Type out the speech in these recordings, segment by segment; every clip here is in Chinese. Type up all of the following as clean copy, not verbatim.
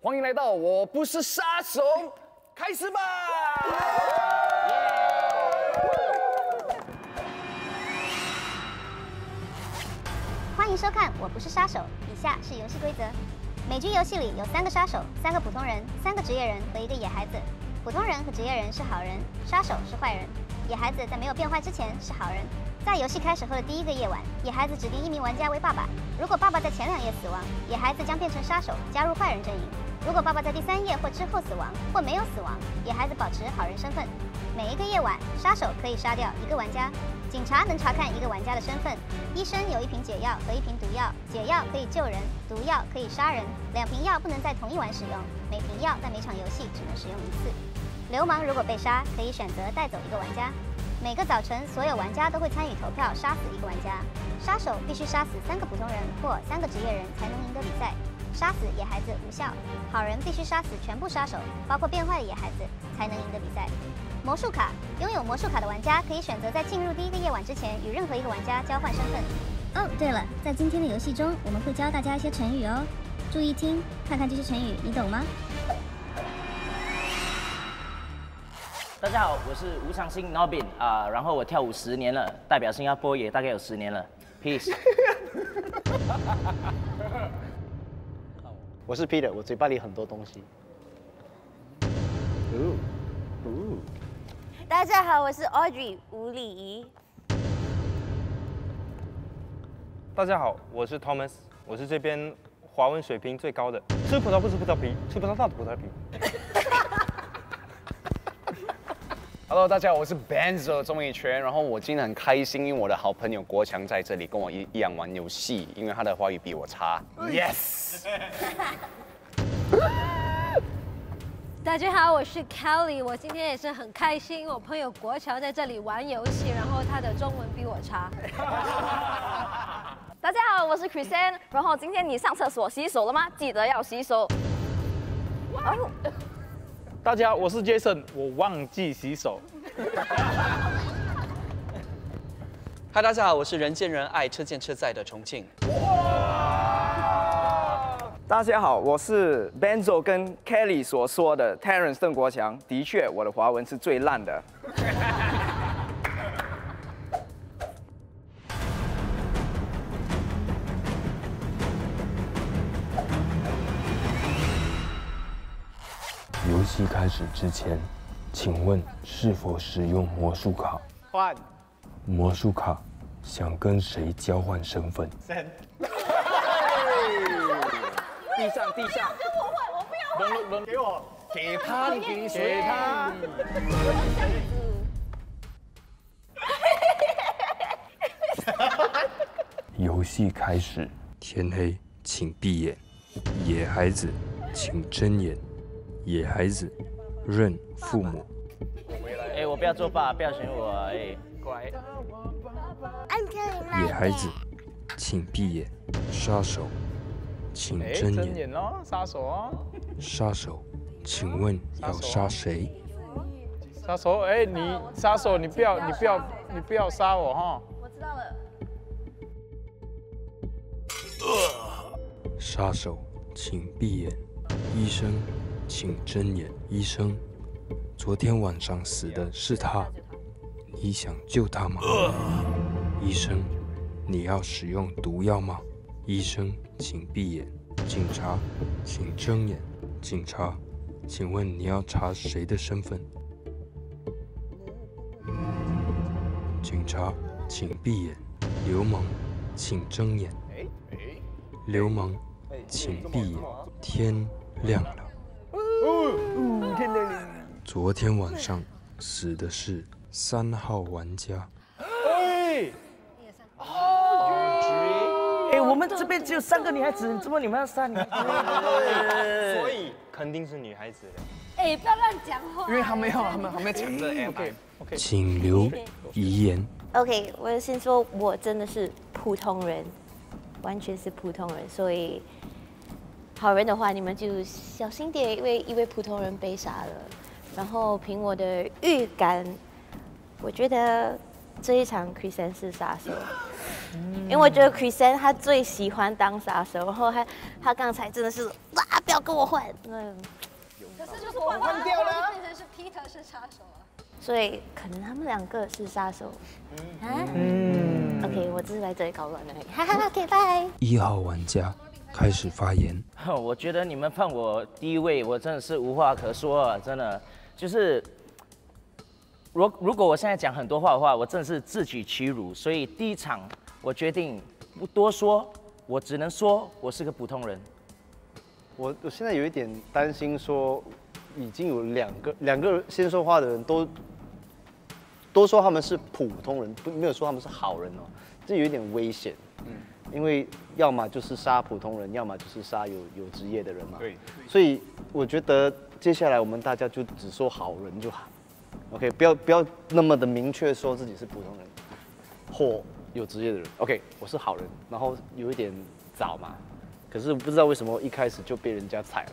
欢迎来到我不是杀手，开始吧！欢迎收看《我不是杀手》，以下是游戏规则。每局游戏里有3个杀手、3个普通人、3个职业人和1个野孩子。普通人和职业人是好人，杀手是坏人。野孩子在没有变坏之前是好人。在游戏开始后的第1个夜晚，野孩子指定1名玩家为爸爸。如果爸爸在前2夜死亡，野孩子将变成杀手，加入坏人阵营。如果爸爸在第3夜或之后死亡，或没有死亡，野孩子保持好人身份。每1个夜晚，杀手可以杀掉1个玩家。警察能查看1个玩家的身份，医生有1瓶解药和1瓶毒药，解药可以救人，毒药可以杀人，2瓶药不能在同一晚使用，每瓶药在每场游戏只能使用1次。流氓如果被杀，可以选择带走1个玩家。每个早晨，所有玩家都会参与投票杀死1个玩家。杀手必须杀死3个普通人或3个职业人才能赢得比赛，杀死野孩子无效。好人必须杀死全部杀手，包括变坏的野孩子，才能赢得比赛。魔术卡，拥有魔术卡的玩家可以选择在进入第1个夜晚之前与任何1个玩家交换身份。哦，对了，在今天的游戏中，我们会教大家一些成语哦，注意听，看看这些成语你懂吗？大家好，我是吴长兴 Nobin 然后我跳舞10年了，代表新加坡也大概有10年了。Peace。我是 Peter， 我嘴巴里很多东西。大家好，我是 Audrey 吴礼仪。大家好，我是 Thomas， 我是这边华文水平最高的，吃葡萄不吃葡萄皮，吃葡萄大的葡萄皮。Hello， 大家好，我是 Benzo 钟义全，然后我今天很开心，因为我的好朋友国强在这里跟我一样玩游戏，因为他的华语比我差。Yes。大家好，我是 Kelly， 我今天也是很开心，我朋友国强在这里玩游戏，然后他的中文比我差。大家好，我是 Chrisanne， 然后今天你上厕所洗手了吗？记得要洗手。大家好，我是 Jason， 我忘记洗手。嗨，大家好，我是人见人爱、车见车载的重庆。大家好，我是 Benzo 跟 Kelly 所说的 Terence 邓国强。的确，我的华文是最烂的。游戏开始之前，请问是否使用魔术卡？换。魔术卡想跟谁交换身份？地上。跟我换，我不要换。轮给我，给他，你给谁？给他。游戏开始，天黑请闭眼，野孩子请睁眼，野孩子认父母。哎，我不要作罢，不要选我，哎。乖。野孩子请闭眼，杀手请睁眼。睁眼哦，杀手哦。杀手，请问要杀谁？杀手，哎，你杀手，你不要杀我哈。我知道了。杀手，请闭眼。医生，请睁眼。医生，昨天晚上死的是他，你想救他吗？医生，你要使用毒药吗？医生，请闭眼。警察，请睁眼。警察，请问你要查谁的身份？警察，请闭眼。流氓，请睁眼。流氓，请闭眼。天亮了。天亮了。昨天晚上死的是3号玩家。哎，我们这边只有3个女孩子，怎么你们要3女孩子？所以肯定是女孩子的。哎，不要乱讲话。因为他们抢着 OK。请留遗言。OK， 我先说，我真的是普通人，完全是普通人，所以好人的话，你们就小心点，因为一位普通人被杀了。然后凭我的预感，我觉得这一场 Chrisanne 是杀手。因为我觉得 Chrisanne 他最喜欢当杀手，然后他刚才真的是哇，不要跟我换，可是就是换掉了，变成是 Peter 是杀手啊。所以可能他们两个是杀手。OK， 我只是来这里搞乱而已。哈哈 ，OK， 拜。1号玩家开始发言。我觉得你们放我第一位，我真的是无话可说啊！真的就是，如果我现在讲很多话的话，我真的是自取其辱。所以第一场我决定不多说，我只能说我是个普通人。我现在有一点担心，说已经有两个先说话的人都说他们是普通人，没有说他们是好人哦，这有一点危险。因为要么就是杀普通人，要么就是杀有职业的人嘛。对。所以我觉得接下来我们大家就只说好人就好。OK， 不要那么的明确说自己是普通人或有职业的人。OK， 我是好人，然后有一点早嘛，可是不知道为什么一开始就被人家踩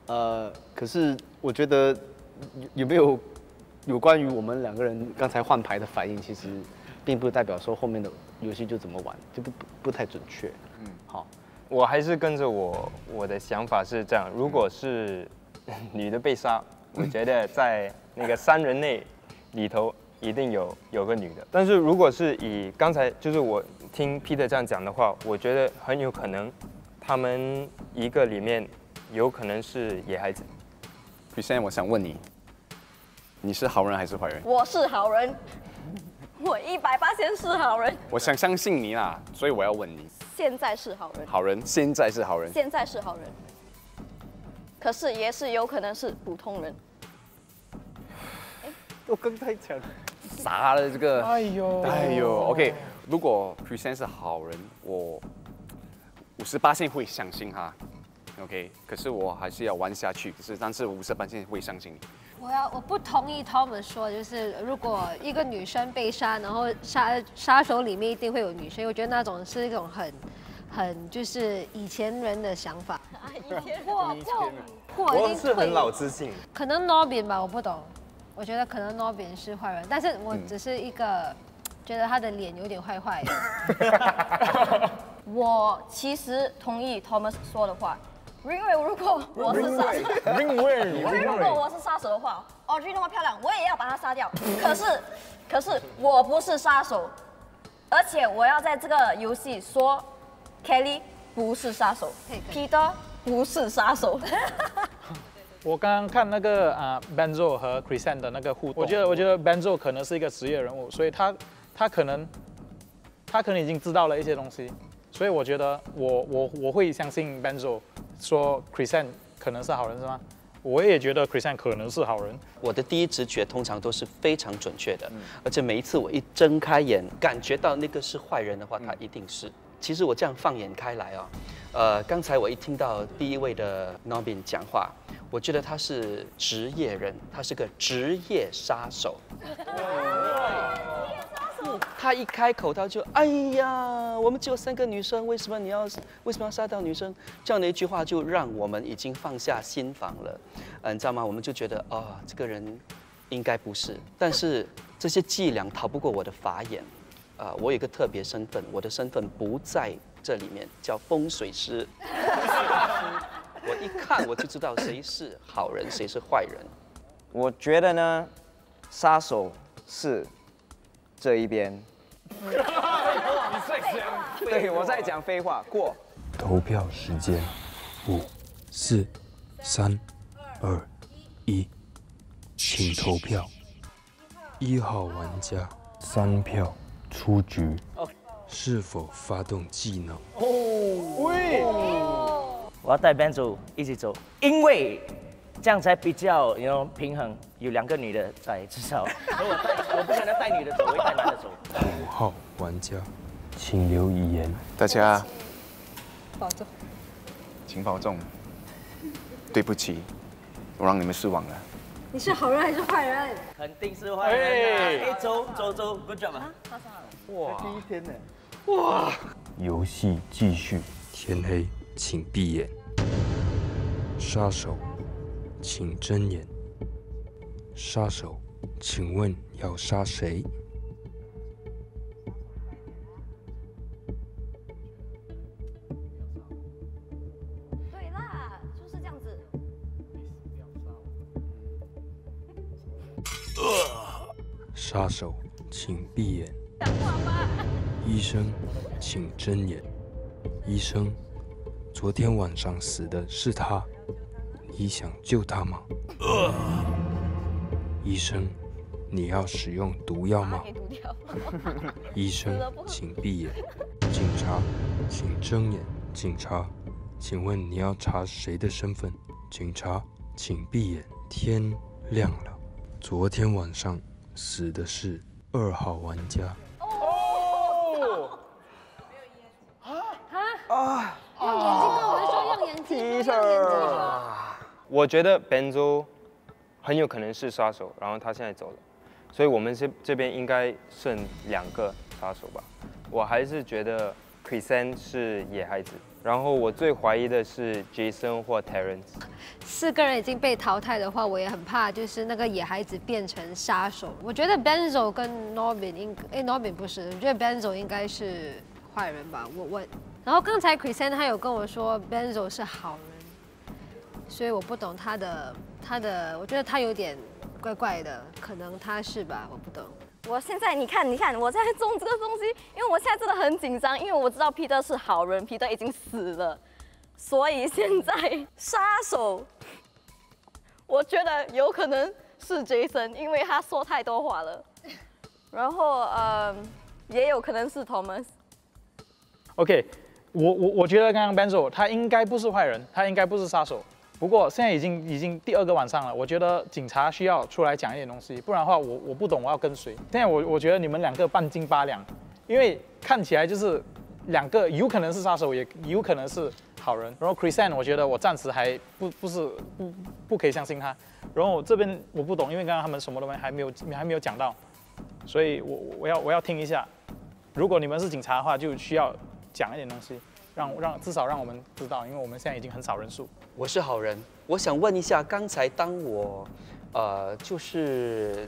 了。可是我觉得有没有关于我们两个人刚才换牌的反应，其实并不代表说后面的游戏就怎么玩，就不太准确。好，我还是跟着我的想法是这样，如果是女的被杀，我觉得在那个3人内里头一定有个女的。但是如果是以刚才就是我听 Peter 这样讲的话，我觉得很有可能他们一个里面有可能是野孩子。现在我想问你，你是好人还是坏人？我是好人，我100%是好人。我想相信你啦，所以我要问你。现在是好人。好人，现在是好人。现在是好人，可是也是有可能是普通人。我刚才讲啥了这个？哎呦 ，OK， 如果 Chrisanne 是好人，我58%会相信他。OK， 可是我还是要玩下去。但是58%会相信你。我不同意 Thomas 说，就是如果一个女生被杀，然后杀手里面一定会有女生，我觉得那种是一种很就是以前人的想法。我是很老自信。可能 Nobin 吧，我不懂。我觉得可能 Nobin 是坏人，但是我只是一个觉得他的脸有点坏坏的。我其实同意 Thomas 说的话。因为如果我是杀手，如果我是杀手的话，Audrey 那么漂亮，我也要把她杀掉。可是我不是杀手，而且我要在这个游戏说 ，Kelly 不是杀手 ，Peter 不是杀手。我刚刚看那个Benzo 和 Chrisanne 的那个互动，我觉得 Benzo 可能是一个职业人物，所以他可能已经知道了一些东西，所以我觉得我会相信 Benzo 说 Chrisanne 可能是好人是吗？我也觉得 Chrisanne 可能是好人。我的第一直觉通常都是非常准确的，而且每一次我一睁开眼，感觉到那个是坏人的话，他一定是。其实我这样放眼开来刚才我一听到第一位的 Nobin 讲话，我觉得他是职业人，他是个职业杀手。他一开口他就哎呀，我们只有3个女生，为什么要杀掉女生？这样的一句话就让我们已经放下心防了，你知道吗？我们就觉得这个人应该不是，但是这些伎俩逃不过我的法眼。我有一个特别身份，我的身份不在这里面，叫风水师。我一看我就知道谁是好人，谁是坏人。我觉得呢，杀手是这一边。对，我在讲废话。过。投票时间，5、4、3、2、1，请投票。1号玩家3票。出局，是否发动技能？我要带 Benzo 一起走，因为这样才比较平衡，有2个女的在，至少我不可能带女的走，我会带男的走。5号玩家，请留遗言。大家保重，请保重。对不起，我让你们失望了。你是好人还是坏人？肯定是坏人啊！走 ，Good job 啊！哇，第一天呢？哇！游戏继续，天黑请闭眼，杀手请睁眼。杀手，请问要杀谁？杀手，请闭眼。医生，请睁眼。医生，昨天晚上死的是他，你想救他吗？医生，你要使用毒药吗？医生，请闭眼。警察，请睁眼。警察，请问你要查谁的身份？警察，请闭眼。天亮了，昨天晚上死的是2号玩家。用眼睛跟我们说，用眼睛，用眼睛说。我觉得 Benzo 很有可能是杀手，然后他现在走了，所以我们这边应该剩2个杀手吧。我还是觉得 Chrisanne 是野孩子，然后我最怀疑的是 Jason 或 Terrence。4个人已经被淘汰的话，我也很怕，就是那个野孩子变成杀手。我觉得 Benzo 跟 Norbin 不是，我觉得 Benzo 应该是坏人吧。然后刚才 Chrisanne 他有跟我说 Benzo 是好人，所以我不懂他的，我觉得他有点怪怪的，可能他是吧，我不懂。我现在你看，我现在种这个东西，因为我现在真的很紧张，因为我知道 Peter 是好人，Peter 已经死了，所以现在杀手，我觉得有可能是 Jason， 因为他说太多话了，然后也有可能是 Thomas。OK， 我觉得刚刚 Benzo 他应该不是坏人，他应该不是杀手。不过现在已经第2个晚上了，我觉得警察需要出来讲一点东西，不然的话我不懂我要跟谁。现在我觉得你们2个半斤8两，因为看起来就是2个有可能是杀手，也有可能是好人。然后 Chrisanne 我觉得我暂时还不可以相信他。然后这边我不懂，因为刚刚他们什么都还没有讲到，所以我要听一下。如果你们是警察的话，就需要讲一点东西。至少让我们知道，因为我们现在已经很少人数。我是好人，我想问一下，刚才当我就是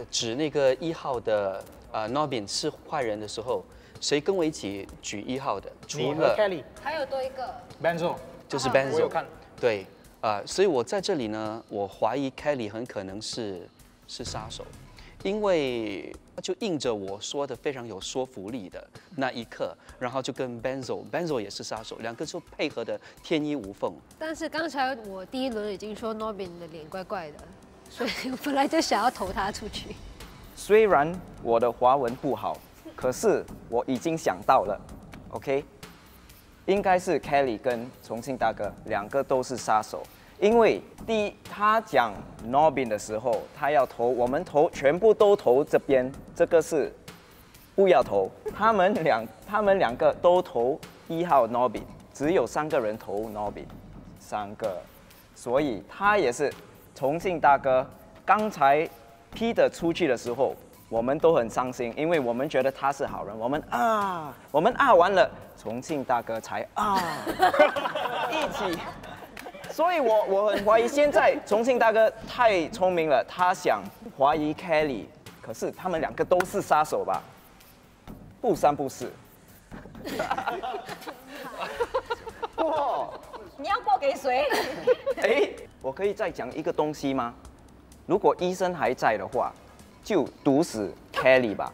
指那个1号的Norbin 是坏人的时候，谁跟我一起举1号的？除了 Kelly， 还有多一个 Benzo， 就是 Benzo。我有看。对，所以我在这里呢，我怀疑 Kelly 很可能是杀手。因为就应着我说的非常有说服力的那一刻，然后就跟 Benzo 也是杀手，2个就配合的天衣无缝。但是刚才我第1轮已经说 Norbin 的脸怪怪的，所以我本来就想要投他出去。虽然我的华文不好，可是我已经想到了 ，OK， 应该是 Kelly 跟重庆大哥2个都是杀手。因为第一，他讲 Norbin 的时候，他要投，我们全部都投这边，这个是不要投。他们两个都投1号 Norbin， 只有3个人投 Norbin，3个，所以他也是重庆大哥。刚才 Peter 出去的时候，我们都很伤心，因为我们觉得他是好人，我们完了，重庆大哥才一起。所以我很怀疑，现在重庆大哥太聪明了，他想怀疑 Kelly， 可是他们2个都是杀手吧？不3不4。你要过给谁？我可以再讲一个东西吗？如果医生还在的话，就毒死 Kelly 吧。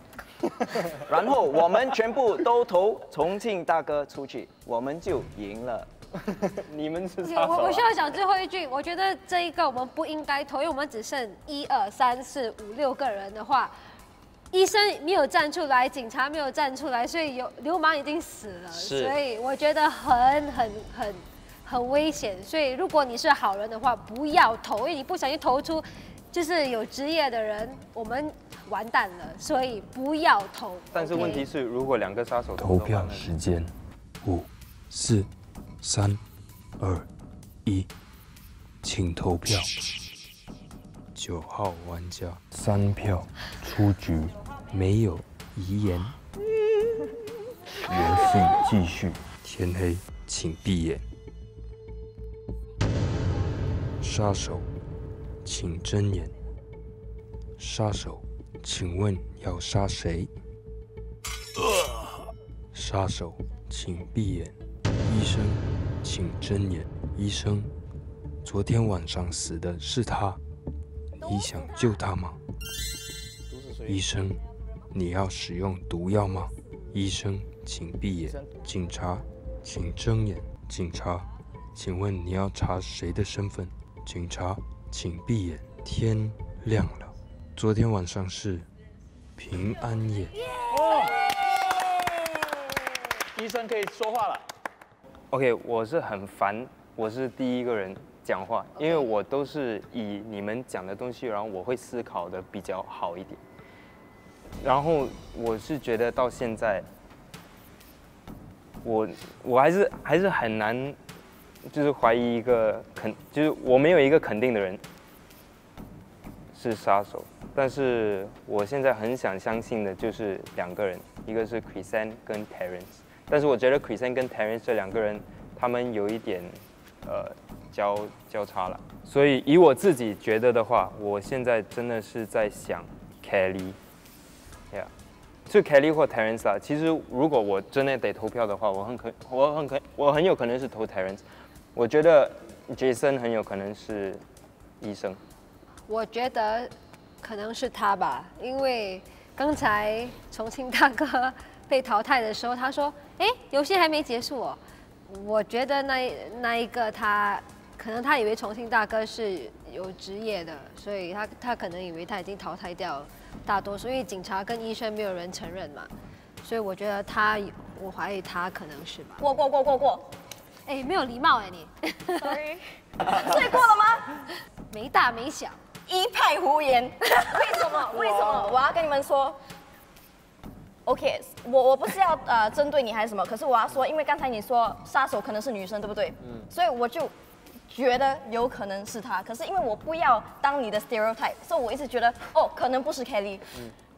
然后我们全部都投重庆大哥出去，我们就赢了。你们是杀手。我需要讲最后一句，我觉得这一个我们不应该投，因为我们只剩1、2、3、4、5、6个人的话，医生没有站出来，警察没有站出来，所以流氓已经死了，所以我觉得很危险。所以如果你是好人的话，不要投，因为你不小心投出就是有职业的人，我们完蛋了，所以不要投。但是问题是，如果2个杀手投票时间5、4、3、2、1，请投票。9号玩家3票出局，没有遗言。游戏继续，天黑，请闭眼。杀手，请睁眼。杀手，请问要杀谁？杀手，请闭眼。医生，请睁眼。医生，昨天晚上死的是他，你想救他吗？毒死谁？医生，你要使用毒药吗？医生，请闭眼。警察，请睁眼。警察，请问你要查谁的身份？警察，请闭眼。天亮了。昨天晚上是平安夜。医生可以说话了。OK， 我是很烦，我是第一个人讲话，因为我都是以你们讲的东西，然后我会思考的比较好一点。然后我是觉得到现在，我还是很难，就是怀疑一个就是我没有一个肯定的人是杀手。但是我现在很想相信的就是2个人，一个是 Chrisanne 跟 Terence。但是我觉得 Chrisanne 跟 Terence 这2个人，他们有一点交叉了。所以以我自己觉得的话，我现在真的是在想 Kelly，是 Kelly 或 Terence 啦。其实如果我真的得投票的话，我很有可能是投 Terence。我觉得 Jason 很有可能是医生。我觉得可能是他吧，因为刚才重庆大哥被淘汰的时候，他说：“哎，游戏还没结束哦。”我觉得那一个他可能他以为重庆大哥是有职业的，所以他可能以为他已经淘汰掉大多数，因为警察跟医生没有人承认嘛，所以我觉得我怀疑他可能是吧。过。哎，没有礼貌哎你。Sorry， 所以过了吗？没大没小。一派胡言。为什么？我要跟你们说。OK， 我不是要针对你还是什么，可是我要说，因为刚才你说杀手可能是女生，对不对？所以我就觉得有可能是她。可是因为我不要当你的 stereotype， 所以我一直觉得可能不是 Kelly。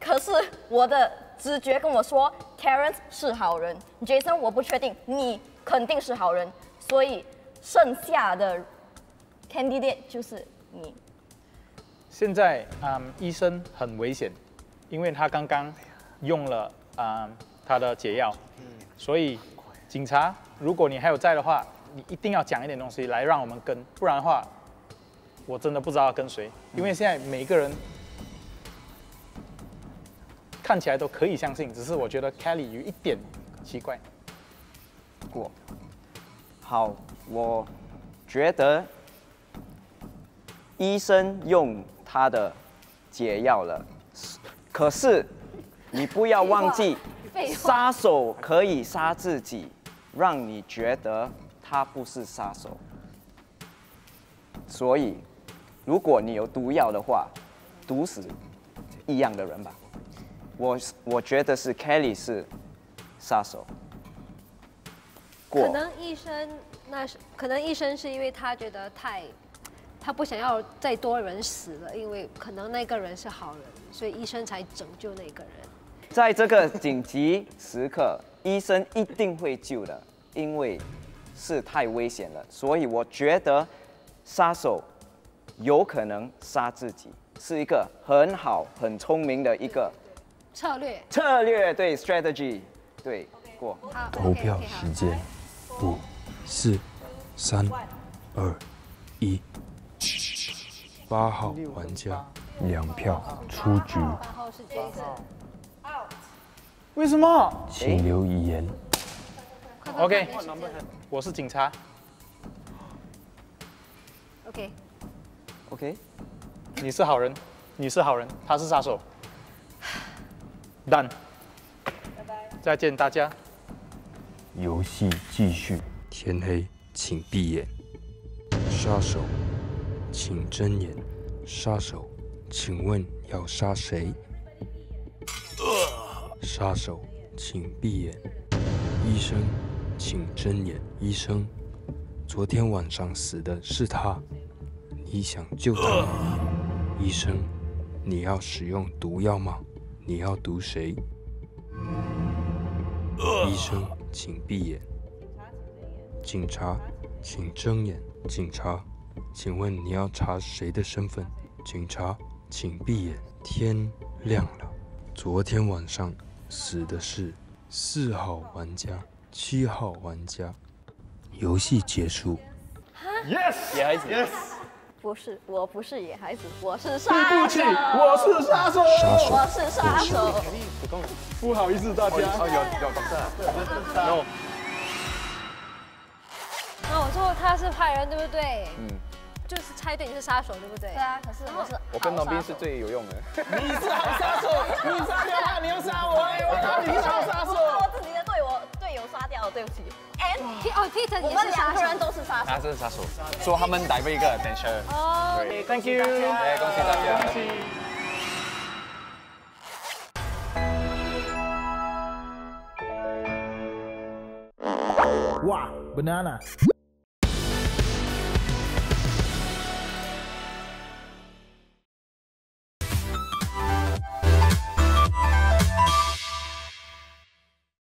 可是我的直觉跟我说 Terence 是好人 ，Jason 我不确定，你肯定是好人，所以剩下的 candidate 就是你。现在医生很危险，因为他刚刚用了他的解药，所以警察，如果你还有在的话，你一定要讲一点东西来让我们跟，不然的话，我真的不知道要跟谁，因为现在每一个人看起来都可以相信，只是我觉得 Kelly 有一点奇怪。过。好，我觉得医生用他的解药了，可是你不要忘记，杀手可以杀自己，让你觉得他不是杀手。所以，如果你有毒药的话，毒死一样的人吧。我觉得是 Kelly 是杀手。可能医生是因为他觉得他不想要再多人死了，因为可能那个人是好人，所以医生才拯救那个人。在这个紧急时刻，医生一定会救的，因为是太危险了。所以我觉得杀手有可能杀自己，是一个很好、很聪明的一个策略，对 strategy， 对过。投票时间，5、4、3、2、1。8号玩家2票出局。8号是 Jason。为什么？请留遗言。OK， 我是警察。OK。你是好人，你是好人，他是杀手。Done。拜拜。再见大家。游戏继续。天黑，请闭眼。杀手，请睁眼。杀手，请问要杀谁？杀手，请闭眼。医生，请睁眼。医生，昨天晚上死的是他，你想救他吗？医生，你要使用毒药吗？你要毒谁？医生，请闭眼。警察，请睁眼。警察，请问你要查谁的身份？警察，请闭眼。天亮了。昨天晚上死的是4号玩家、7号玩家。游戏结束。 Yes， 野孩子 ，Yes，不是，我不是野孩子，我是杀手。对不起，我是杀手。我是杀手。不好意思，大家。有懂事。No。那我说他是坏人，对不对？就是猜对你是杀手，对不对？对啊，可是我跟农兵是最有用的。你是好杀手，你杀掉他，你又杀我，你是好杀手。我自己的队友杀掉了，对不起。Peter， 我们2个人都是杀手。他是杀手，说他们逮一个 attention。哦，Thank you， 恭喜大家。恭喜。哇 ，banana。